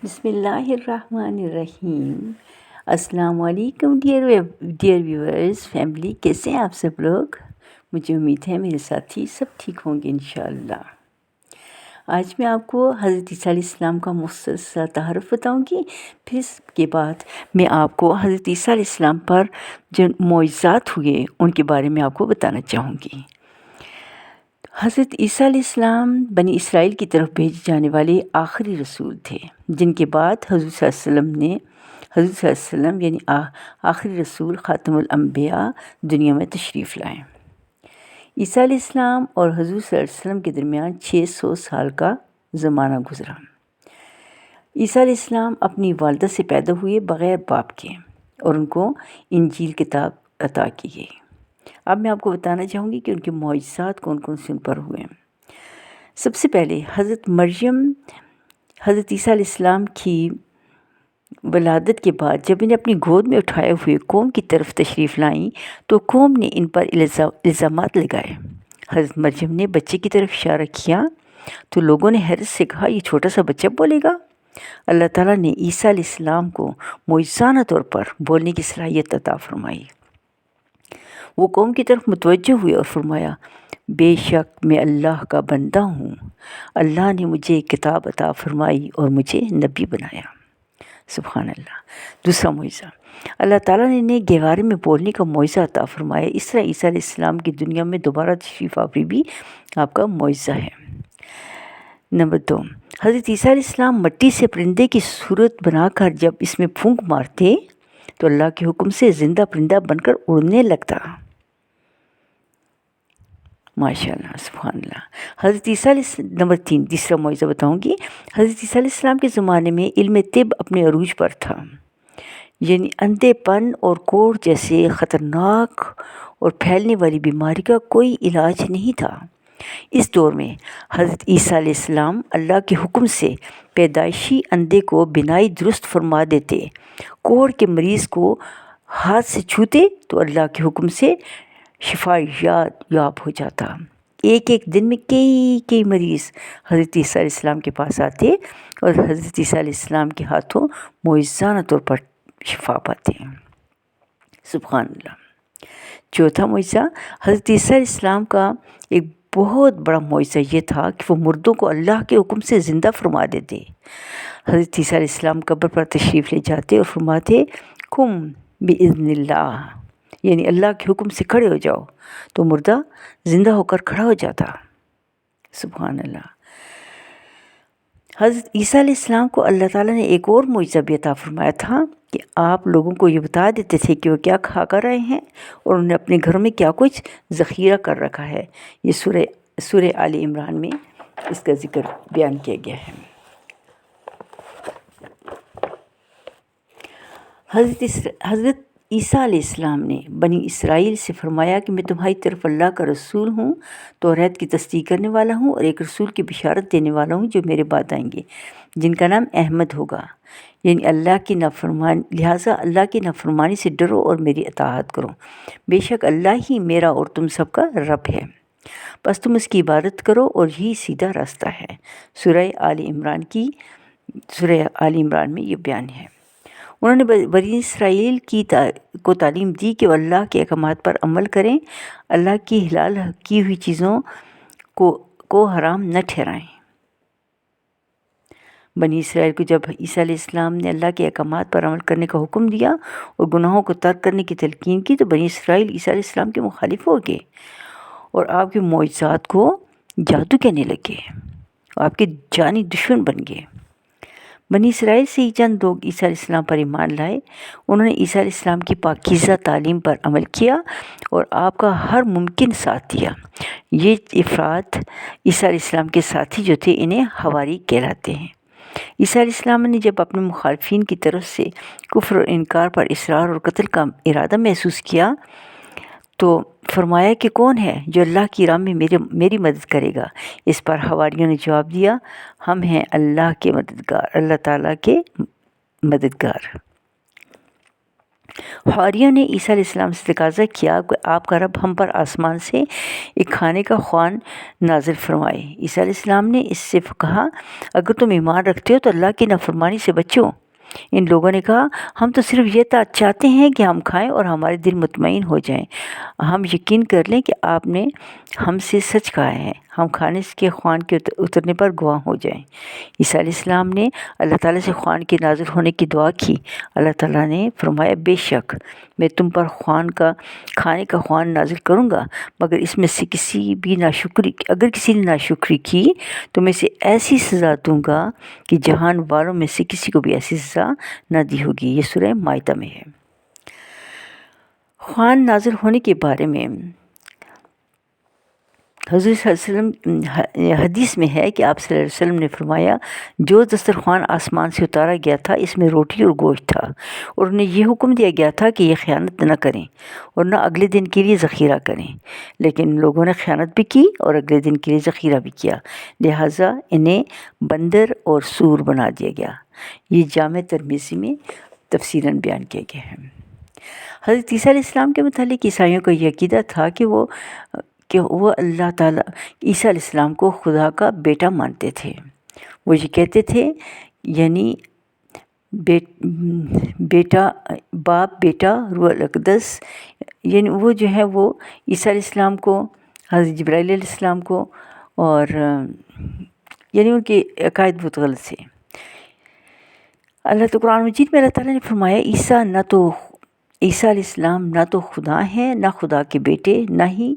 بسم اللہ الرحمن الرحیم۔ السلام علیکم ڈیئر ویورز فیملی، کیسے ہیں آپ سب لوگ؟ مجھے امید ہے میرے ساتھی سب ٹھیک ہوں گے انشاءاللہ۔ آج میں آپ کو حضرت عیسیٰ علیہ السلام کا مختصر تعارف بتاؤں گی، پھر اس کے بعد میں آپ کو حضرت عیسیٰ علیہ السلام پر جو معجزات ہوئے ان کے بارے میں آپ کو بتانا چاہوں گی۔ حضرت عیسیٰ علیہ السلام بنی اسرائیل کی طرف بھیجے جانے والے آخری رسول تھے، جن کے بعد حضور صلی اللہ علیہ وسلم یعنی آخری رسول خاتم الانبیاء دنیا میں تشریف لائے۔ عیسیٰ علیہ السلام اور حضور صلی اللہ علیہ وسلم کے درمیان 600 سال کا زمانہ گزرا۔ عیسیٰ علیہ السلام اپنی والدہ سے پیدا ہوئے بغیر باپ کے، اور ان کو انجیل کتاب عطا کی گئی۔ اب میں آپ کو بتانا چاہوں گی کہ ان کے معجزات کون کون سے ان پر ہوئے ہیں۔ سب سے پہلے حضرت مریم حضرت عیسیٰ علیہ السلام کی ولادت کے بعد جب انہیں اپنی گود میں اٹھائے ہوئے قوم کی طرف تشریف لائیں تو قوم نے ان پر الزامات لگائے۔ حضرت مریم نے بچے کی طرف اشارہ کیا تو لوگوں نے حیرت سے کہا، یہ چھوٹا سا بچہ بولے گا؟ اللہ تعالیٰ نے عیسیٰ علیہ السلام کو معجزانہ طور پر بولنے کی صلاحیت عطا فرمائی۔ وہ قوم کی طرف متوجہ ہوئے اور فرمایا، بے شک میں اللہ کا بندہ ہوں، اللہ نے مجھے ایک کتاب عطا فرمائی اور مجھے نبی بنایا۔ سبحان اللہ۔ دوسرا معجزہ، اللہ تعالیٰ نے انہیں گہوارے میں بولنے کا معجزہ عطا فرمایا۔ اس طرح عیسیٰ علیہ السلام کی دنیا میں دوبارہ تشریف آوری بھی آپ کا معجزہ ہے۔ نمبر 2، حضرت عیسیٰ علیہ السلام مٹی سے پرندے کی صورت بنا کر جب اس میں پھونک مارتے تو اللہ کے حکم سے زندہ پرندہ بن کر اڑنے لگتا۔ ماشاء اللہ، سبحان اللہ۔ حضرت عیسیٰ علیہ نمبر 3، تیسرا معجزہ بتاؤں گی۔ حضرت عیسیٰ علیہ السلام کے زمانے میں علم طب اپنے عروج پر تھا، یعنی اندھے پن اور کوڑ جیسے خطرناک اور پھیلنے والی بیماری کا کوئی علاج نہیں تھا۔ اس دور میں حضرت عیسیٰ علیہ السلام اللہ کے حکم سے پیدائشی اندھے کو بینائی درست فرما دیتے، کوڑ کے مریض کو ہاتھ سے چھوتے تو اللہ کے حکم سے شفا یاب ہو جاتا۔ ایک دن میں کئی مریض حضرت عیسیٰ علیہ السلام کے پاس آتے اور حضرت عیسیٰ علیہ السلام کے ہاتھوں معجزانہ طور پر شفا پاتے ہیں۔ سبحان اللہ۔ چوتھا معجزہ، حضرت عیسیٰ علیہ السلام کا ایک بہت بڑا معجزہ یہ تھا کہ وہ مردوں کو اللہ کے حکم سے زندہ فرما دیتے۔ حضرت عیسیٰ علیہ السلام قبر پر تشریف لے جاتے اور فرماتے، قم بإذن اللہ، یعنی اللہ کے حکم سے کھڑے ہو جاؤ، تو مردہ زندہ ہو کر کھڑا ہو جاتا۔ سبحان اللہ۔ حضرت عیسیٰ علیہ السلام کو اللہ تعالیٰ نے ایک اور معجزہ بھی عطا فرمایا تھا کہ آپ لوگوں کو یہ بتا دیتے تھے کہ وہ کیا کھا کر رہے ہیں اور انہوں نے اپنے گھروں میں کیا کچھ ذخیرہ کر رکھا ہے۔ یہ سورہ آل عمران میں اس کا ذکر بیان کیا گیا ہے۔ حضرت عیسیٰ علیہ السلام نے بنی اسرائیل سے فرمایا کہ میں تمہاری طرف اللہ کا رسول ہوں، توریت کی تصدیق کرنے والا ہوں، اور ایک رسول کی بشارت دینے والا ہوں جو میرے بعد آئیں گے، جن کا نام احمد ہوگا، یعنی لہٰذا اللہ کی نافرمانی سے ڈرو اور میری اطاعت کرو، بے شک اللہ ہی میرا اور تم سب کا رب ہے، بس تم اس کی عبادت کرو اور یہی سیدھا راستہ ہے۔ سورہ آل عمران میں یہ بیان ہے۔ انہوں نے بنی اسرائیل کو تعلیم دی کہ وہ اللہ کے احکامات پر عمل کریں، اللہ کی حلال کی ہوئی چیزوں کو حرام نہ ٹھہرائیں۔ بنی اسرائیل کو جب عیسیٰ علیہ السلام نے اللہ کے احکامات پر عمل کرنے کا حکم دیا اور گناہوں کو ترک کرنے کی تلقین کی تو بنی اسرائیل عیسیٰ علیہ السلام کے مخالف ہو گئے اور آپ کے معجزات کو جادو کہنے لگے، آپ کے جانی دشمن بن گئے۔ بنی اسرائیل سے ہی چند لوگ عیسیٰ علیہ السلام پر ایمان لائے۔ انہوں نے عیسیٰ علیہ السلام کی پاکیزہ تعلیم پر عمل کیا اور آپ کا ہر ممکن ساتھ دیا۔ یہ افراد عیسیٰ علیہ السلام کے ساتھی جو تھے انہیں حواری کہلاتے ہیں۔ عیسیٰ علیہ السلام نے جب اپنے مخالفین کی طرف سے کفر اور انکار پر اصرار اور قتل کا ارادہ محسوس کیا تو فرمایا کہ کون ہے جو اللہ کی راہ میں میری مدد کرے گا؟ اس پر حواریوں نے جواب دیا، ہم ہیں اللہ کے مددگار، اللہ تعالیٰ کے مددگار۔ حوریوں نے عیسیٰ علیہ السلام سے تقاضا کیا کہ آپ کا رب ہم پر آسمان سے ایک کھانے کا خوان نازل فرمائے۔ عیسیٰ علیہ السلام نے اس سے کہا، اگر تم ایمان رکھتے ہو تو اللہ کی نافرمانی سے بچو۔ ان لوگوں نے کہا، ہم تو صرف یہ چاہتے ہیں کہ ہم کھائیں اور ہمارے دل مطمئن ہو جائیں، ہم یقین کر لیں کہ آپ نے ہم سے سچ کہا ہے، ہم کھانے کے خوان کے اترنے پر گواہ ہو جائیں۔ عیسیٰ علیہ السلام نے اللہ تعالیٰ سے خوان کے نازل ہونے کی دعا کی۔ اللہ تعالیٰ نے فرمایا، بے شک میں تم پر کھانے کا خوان نازل کروں گا، مگر اس میں سے اگر کسی نے ناشکری کی تو میں اسے ایسی سزا دوں گا کہ جہان والوں میں سے کسی کو بھی ایسی سزا نہ دی ہوگی۔ یہ سورہ مائدہ میں ہے۔ خوان نازل ہونے کے بارے میں حضور صلی اللہ علیہ وسلم حدیث میں ہے کہ آپ صلی اللہ علیہ وسلم نے فرمایا، جو دسترخوان آسمان سے اتارا گیا تھا اس میں روٹی اور گوشت تھا، اور انہیں یہ حکم دیا گیا تھا کہ یہ خیانت نہ کریں اور نہ اگلے دن کے لیے ذخیرہ کریں، لیکن لوگوں نے خیانت بھی کی اور اگلے دن کے لیے ذخیرہ بھی کیا، لہٰذا انہیں بندر اور سور بنا دیا گیا۔ یہ جامع ترمذی میں تفصیلاً بیان کیا گیا ہے۔ حضرت عیسیٰ علیہ السلام کے متعلق عیسائیوں کا یہ عقیدہ تھا کہ وہ اللہ تعالیٰ عیسیٰ علیہ السلام کو خدا کا بیٹا مانتے تھے۔ وہ یہ کہتے تھے، یعنی بیٹا، باپ، بیٹا، روح الاقدس، یعنی وہ جو ہے وہ عیسیٰ علیہ السلام کو، حضرت جبرائیل علیہ السلام کو، اور یعنی ان کے عقائد بہت غلط تھے۔ اللہ تو قرآن مجید میں اللہ تعالیٰ نے فرمایا، عیسیٰ علیہ السلام نہ تو خدا ہیں، نہ خدا کے بیٹے، نہ ہی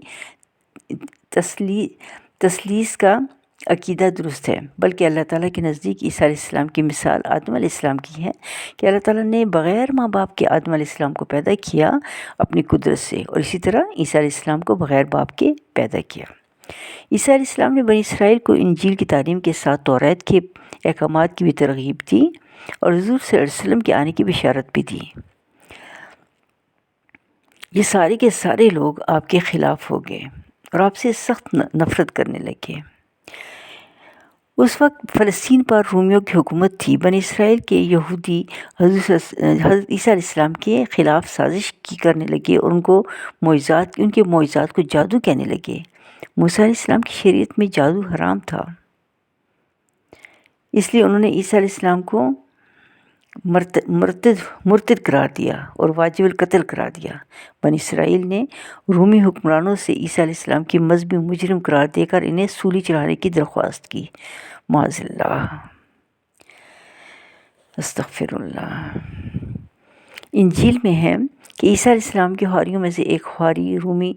تثلیث کا عقیدہ درست ہے، بلکہ اللہ تعالیٰ کے نزدیک عیسیٰ علیہ السلام کی مثال آدم علیہ السلام کی ہے کہ اللہ تعالیٰ نے بغیر ماں باپ کے آدم علیہ السلام کو پیدا کیا اپنی قدرت سے، اور اسی طرح عیسیٰ علیہ السلام کو بغیر باپ کے پیدا کیا۔ عیسیٰ علیہ السلام نے بنی اسرائیل کو انجیل کی تعلیم کے ساتھ توریت کے احکامات کی بھی ترغیب دی اور حضور صلی اللہ علیہ وسلم کے آنے کی بشارت بھی دی۔ یہ سارے کے سارے لوگ آپ کے خلاف ہو گئے اور آپ سے سخت نفرت کرنے لگے۔ اس وقت فلسطین پر رومیوں کی حکومت تھی۔ بنی اسرائیل کے یہودی حضرت عیسیٰ علیہ السلام کے خلاف سازش کرنے لگے اور ان کے معجزات کو جادو کہنے لگے۔ موسیٰ علیہ السلام کی شریعت میں جادو حرام تھا، اس لیے انہوں نے عیسیٰ علیہ السلام کو مرتد قرار دیا اور واجب القتل قرار دیا۔ بنی اسرائیل نے رومی حکمرانوں سے عیسیٰ علیہ السلام کی مذہبی مجرم قرار دے کر انہیں سولی چڑھانے کی درخواست کی۔ معاذ اللہ، استغفر اللہ۔ انجیل میں ہے کہ عیسیٰ علیہ السلام کے حواریوں میں سے ایک حواری رومی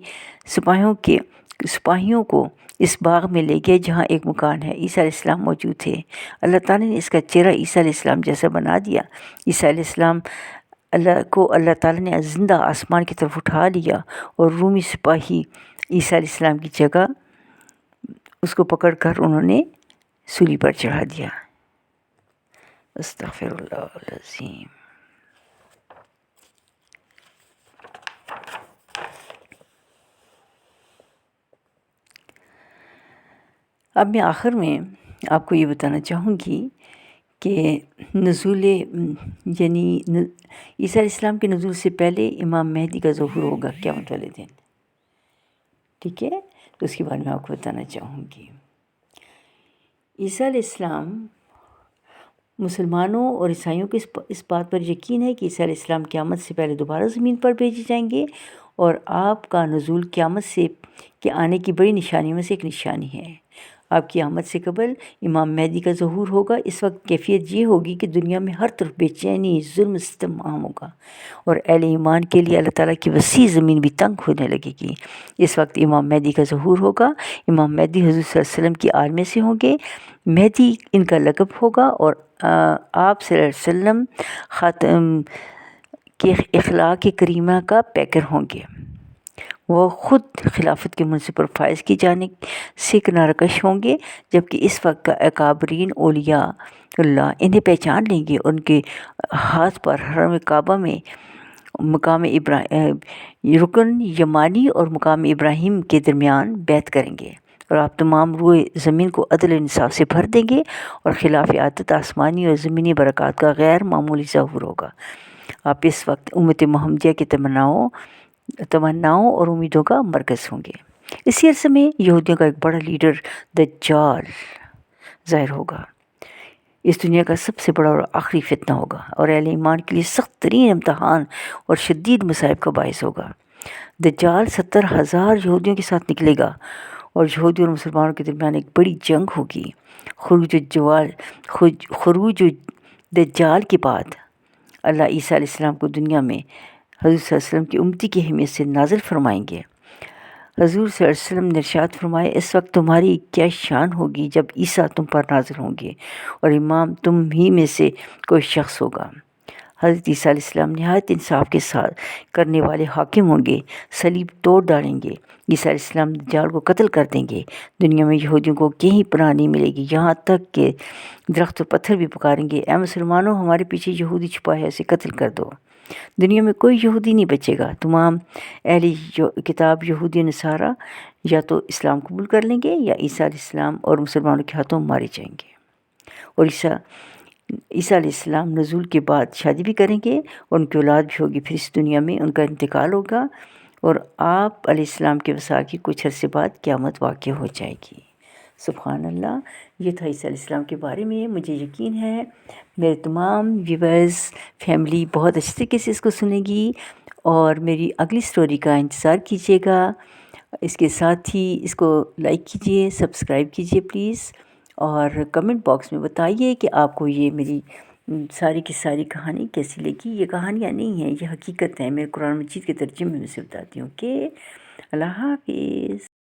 سپاہیوں کو اس باغ میں لے گئے جہاں ایک مکان ہے۔ عیسیٰ علیہ السلام موجود تھے۔ اللہ تعالیٰ نے اس کا چہرہ عیسیٰ علیہ السلام جیسا بنا دیا۔ عیسیٰ علیہ السلام کو اللہ تعالیٰ نے زندہ آسمان کی طرف اٹھا لیا اور رومی سپاہی عیسیٰ علیہ السلام کی جگہ اس کو پکڑ کر انہوں نے سولی پر چڑھا دیا۔ استغفر اللہ العظیم۔ اب میں آخر میں آپ کو یہ بتانا چاہوں گی کہ نزول یعنی عیسیٰ علیہ السلام کے نزول سے پہلے امام مہدی کا ظہور ہوگا قیامت والے دن، ٹھیک ہے؟ تو اس کے بارے میں آپ کو بتانا چاہوں گی۔ عیسیٰ علیہ السلام، مسلمانوں اور عیسائیوں کو اس بات پر یقین ہے کہ عیسیٰ علیہ السلام قیامت سے پہلے دوبارہ زمین پر بھیجے جائیں گے، اور آپ کا نزول قیامت کے آنے کی بڑی نشانیوں میں سے ایک نشانی ہے۔ آپ کی آمد سے قبل امام مہدی کا ظہور ہوگا۔ اس وقت کیفیت یہ ہوگی کہ دنیا میں ہر طرف بے چینی، ظلم، ستم عام ہوگا، اور اہل ایمان کے لیے اللہ تعالیٰ کی وسیع زمین بھی تنگ ہونے لگے گی۔ اس وقت امام مہدی کا ظہور ہوگا۔ امام مہدی حضور صلی اللہ علیہ وسلم کی آل میں سے ہوں گے۔ مہدی ان کا لقب ہوگا، اور آپ صلی اللہ علیہ وسلم خاتم کے اخلاق کریمہ کا پیکر ہوں گے۔ وہ خود خلافت کے منصب پر فائز کی جانب سے کنارہ کش ہوں گے، جبکہ اس وقت کا اکابرین اولیاء اللہ انہیں پہچان لیں گے اور ان کے ہاتھ پر حرم کعبہ میں مقام رکن یمانی اور مقام ابراہیم کے درمیان بیعت کریں گے، اور آپ تمام روئے زمین کو عدل و انصاف سے بھر دیں گے، اور خلاف عادت آسمانی اور زمینی برکات کا غیر معمولی ظہور ہوگا۔ آپ اس وقت امت محمدیہ کی تمناؤں اور امیدوں کا مرکز ہوں گے۔ اسی عرصے میں یہودیوں کا ایک بڑا لیڈر دجال ظاہر ہوگا۔ اس دنیا کا سب سے بڑا اور آخری فتنہ ہوگا اور اہل ایمان کے لیے سخت ترین امتحان اور شدید مصائب کا باعث ہوگا۔ دجال 70,000 یہودیوں کے ساتھ نکلے گا اور یہودیوں اور مسلمانوں کے درمیان ایک بڑی جنگ ہوگی۔ خروج دجال کے بعد اللہ عیسیٰ علیہ السلام کو دنیا میں حضور صلی اللہ علیہ وسلم کی امتی کی اہمیت سے نازل فرمائیں گے۔ حضور صلی اللہ علیہ وسلم نے ارشاد فرمایا، اس وقت تمہاری کیا شان ہوگی جب عیسیٰ تم پر نازل ہوں گے اور امام تم ہی میں سے کوئی شخص ہوگا۔ حضرت عیسیٰ علیہ السلام نہایت انصاف کے ساتھ کرنے والے حاکم ہوں گے، صلیب توڑ ڈالیں گے۔ عیسیٰ علیہ السلام دجال کو قتل کر دیں گے۔ دنیا میں یہودیوں کو کہیں پناہ نہیں ملے گی، یہاں تک کہ درخت و پتھر بھی پکاریں گے، اے مسلمانوں ہمارے پیچھے یہودی چھپا ہے، اسے قتل کر دو۔ دنیا میں کوئی یہودی نہیں بچے گا۔ تمام اہل کتاب یہودی نصارہ یا تو اسلام قبول کر لیں گے یا عیسیٰ علیہ السلام اور مسلمانوں کے ہاتھوں مارے جائیں گے۔ اور عیسیٰ علیہ السلام نزول کے بعد شادی بھی کریں گے اور ان کی اولاد بھی ہوگی، پھر اس دنیا میں ان کا انتقال ہوگا اور آپ علیہ السلام کے وصال کی کچھ عرصے بعد قیامت واقع ہو جائے گی۔ سبحان اللہ۔ یہ تھا عیسیٰ علیہ السلام کے بارے میں۔ مجھے یقین ہے میرے تمام ویورز فیملی بہت اچھے طریقے سے اس کو سنے گی اور میری اگلی سٹوری کا انتظار کیجیے گا۔ اس کے ساتھ ہی اس کو لائک کیجیے، سبسکرائب کیجیے پلیز، اور کمنٹ باکس میں بتائیے کہ آپ کو یہ میری ساری کی ساری کہانی کیسی لگی۔ یہ کہانیاں نہیں ہیں، یہ حقیقت ہے، میں قرآن مجید کے ترجمے میں سے بتاتی ہوں۔ کہ اللہ حافظ۔